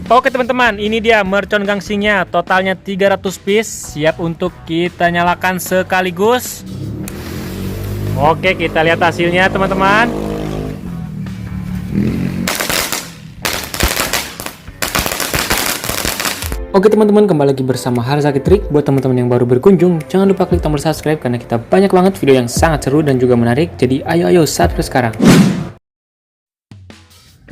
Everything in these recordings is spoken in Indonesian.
Oke teman-teman, ini dia mercon gangsingnya, totalnya 300 piece, siap untuk kita nyalakan sekaligus. Oke, kita lihat hasilnya teman-teman. Oke teman-teman, kembali lagi bersama Harzaki Trik. Buat teman-teman yang baru berkunjung, jangan lupa klik tombol subscribe karena kita banyak banget video yang sangat seru dan juga menarik. Jadi ayo subscribe sekarang.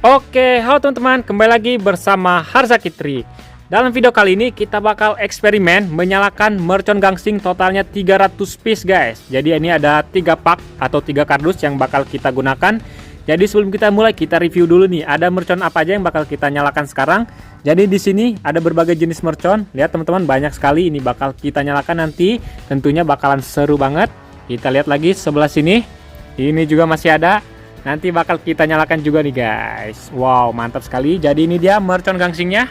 Oke, halo teman-teman, kembali lagi bersama Harzaki Trik. Dalam video kali ini kita bakal eksperimen menyalakan mercon gangsing totalnya 300 piece guys. Jadi ini ada 3 pak atau 3 kardus yang bakal kita gunakan. Jadi sebelum kita mulai, kita review dulu nih, ada mercon apa aja yang bakal kita nyalakan sekarang. Jadi di sini ada berbagai jenis mercon. Lihat teman-teman, banyak sekali ini bakal kita nyalakan nanti. Tentunya bakalan seru banget. Kita lihat lagi sebelah sini. Ini juga masih ada. Nanti bakal kita nyalakan juga nih guys. Wow, mantap sekali. Jadi ini dia mercon gangsingnya.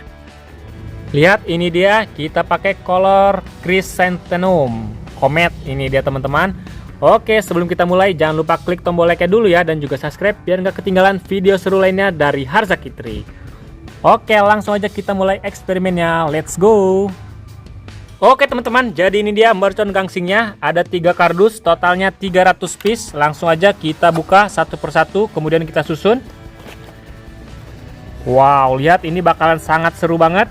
Lihat, ini dia, kita pakai color chrysanthemum comet. Ini dia teman-teman. Oke, sebelum kita mulai jangan lupa klik tombol like-nya dulu ya, dan juga subscribe biar nggak ketinggalan video seru lainnya dari Harzaki Trik. Oke, langsung aja kita mulai eksperimennya. Let's go. Oke teman-teman, jadi ini dia mercon gangsingnya. Ada 3 kardus, totalnya 300 piece. Langsung aja kita buka satu persatu, kemudian kita susun. Wow, lihat, ini bakalan sangat seru banget.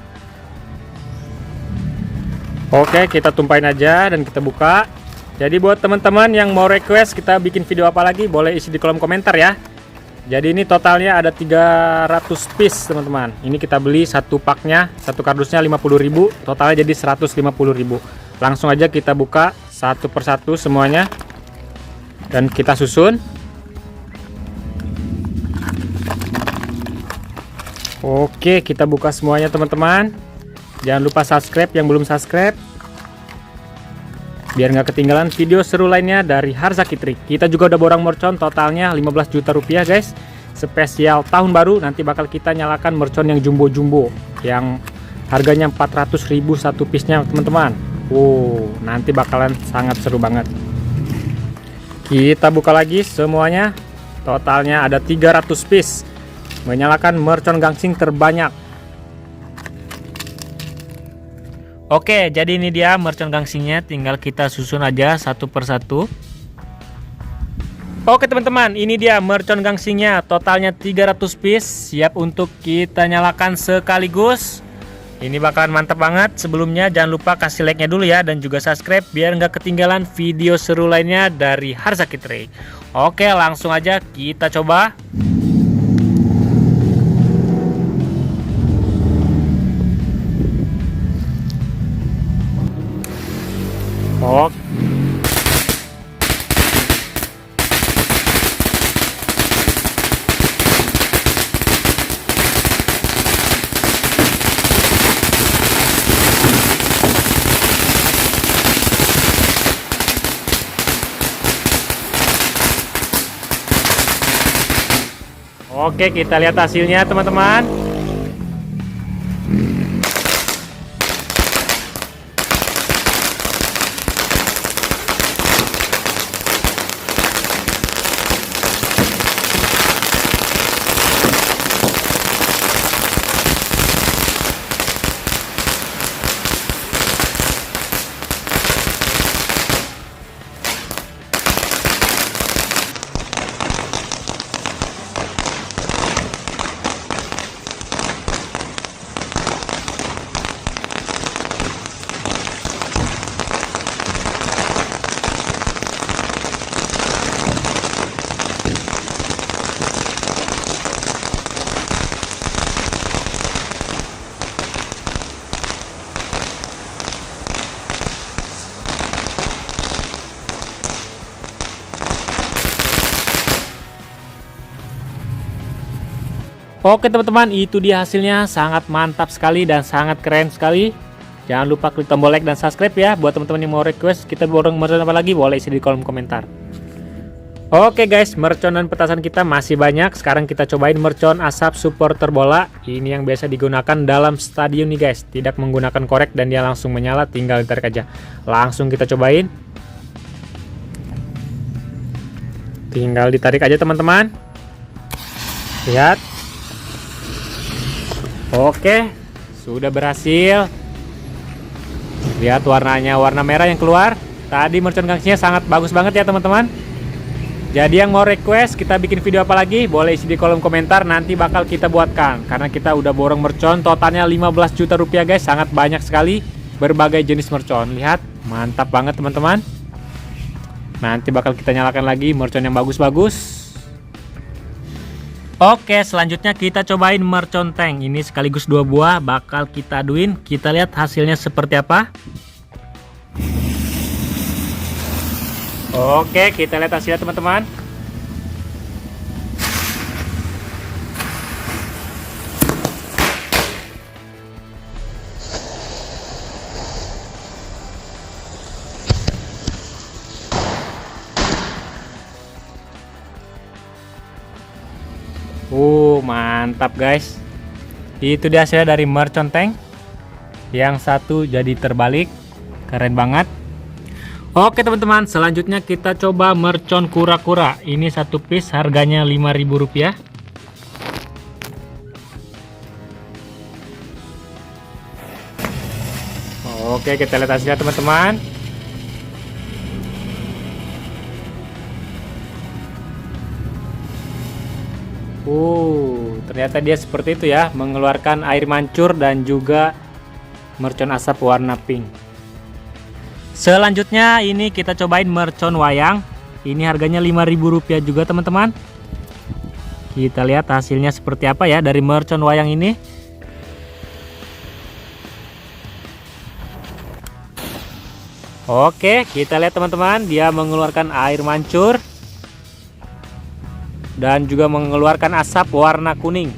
Oke, kita tumpahin aja dan kita buka. Jadi buat teman-teman yang mau request kita bikin video apa lagi, boleh isi di kolom komentar ya. Jadi ini totalnya ada 300 piece teman-teman. Ini kita beli satu paknya, satu kardusnya 50.000, totalnya jadi 150.000. Langsung aja kita buka satu persatu semuanya dan kita susun. Oke, kita buka semuanya teman-teman. Jangan lupa subscribe yang belum subscribe, biar nggak ketinggalan video seru lainnya dari Harzaki Trik. Kita juga udah borong mercon totalnya 15 juta rupiah guys. Spesial tahun baru nanti bakal kita nyalakan mercon yang jumbo-jumbo yang harganya 400.000 satu piece-nya teman-teman. Wow, nanti bakalan sangat seru banget. Kita buka lagi semuanya. Totalnya ada 300 piece. Menyalakan mercon gangsing terbanyak. Oke, jadi ini dia mercon gangsingnya, tinggal kita susun aja satu persatu. Oke teman-teman, ini dia mercon gangsingnya, totalnya 300 piece, siap untuk kita nyalakan sekaligus. Ini bakalan mantap banget. Sebelumnya jangan lupa kasih like-nya dulu ya, dan juga subscribe biar nggak ketinggalan video seru lainnya dari Harzaki Trik. Oke, langsung aja kita coba. Oke, kita lihat hasilnya teman-teman. Oke teman-teman, itu dia hasilnya, sangat mantap sekali dan sangat keren sekali. Jangan lupa klik tombol like dan subscribe ya. Buat teman-teman yang mau request kita borong mercon apa lagi, boleh isi di kolom komentar. Oke guys, mercon dan petasan kita masih banyak. Sekarang kita cobain mercon asap supporter bola. Ini yang biasa digunakan dalam stadion nih guys. Tidak menggunakan korek dan dia langsung menyala, tinggal ditarik aja. Langsung kita cobain. Tinggal ditarik aja teman-teman. Lihat. Oke, Sudah berhasil. Lihat warnanya, warna merah yang keluar. Tadi mercon gangsingnya sangat bagus banget ya teman-teman. Jadi yang mau request kita bikin video apa lagi, boleh isi di kolom komentar, nanti bakal kita buatkan. Karena kita udah borong mercon totalnya 15 juta rupiah guys, sangat banyak sekali berbagai jenis mercon. Lihat, mantap banget teman-teman. Nanti bakal kita nyalakan lagi mercon yang bagus-bagus. Oke, selanjutnya kita cobain mercon tank. Ini sekaligus 2 buah, bakal kita aduin. Kita lihat hasilnya seperti apa. Oke, kita lihat hasilnya teman-teman. Mantap guys. Itu dia hasilnya dari mercon tank. Yang satu jadi terbalik. Keren banget. Oke teman-teman, selanjutnya kita coba mercon kura-kura. Ini satu piece harganya Rp5.000. Oke, kita lihat hasilnya teman-teman. Ternyata dia seperti itu ya, mengeluarkan air mancur dan juga mercon asap warna pink. Selanjutnya ini kita cobain mercon wayang. Ini harganya Rp5.000 juga teman-teman. Kita lihat hasilnya seperti apa ya dari mercon wayang ini. Oke, kita lihat teman-teman, dia mengeluarkan air mancur dan juga mengeluarkan asap warna kuning.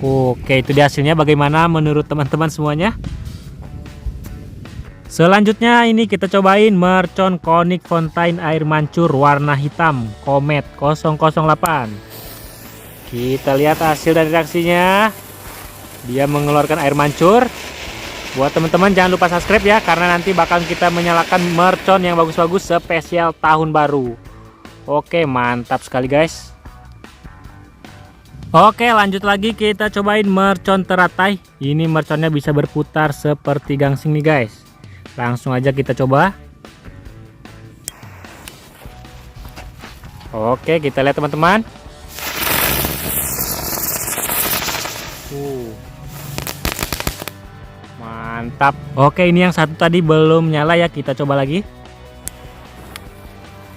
Oke, itu dia hasilnya, bagaimana menurut teman-teman semuanya. Selanjutnya ini kita cobain mercon Conic Fountain air mancur warna hitam Comet 008. Kita lihat hasil dari reaksinya. Dia mengeluarkan air mancur. Buat teman-teman jangan lupa subscribe ya, karena nanti bakal kita menyalakan mercon yang bagus-bagus spesial tahun baru. Oke, mantap sekali guys. Oke, lanjut lagi kita cobain mercon teratai. Ini merconnya bisa berputar seperti gangsing nih guys. Langsung aja kita coba. Oke, kita lihat teman-teman. Mantap. Oke, ini yang satu tadi belum nyala ya, kita coba lagi.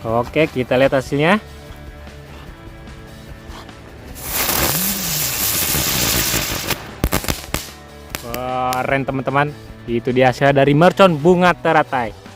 Oke, kita lihat hasilnya. Keren teman-teman. Itu dia hasil dari mercon bunga teratai.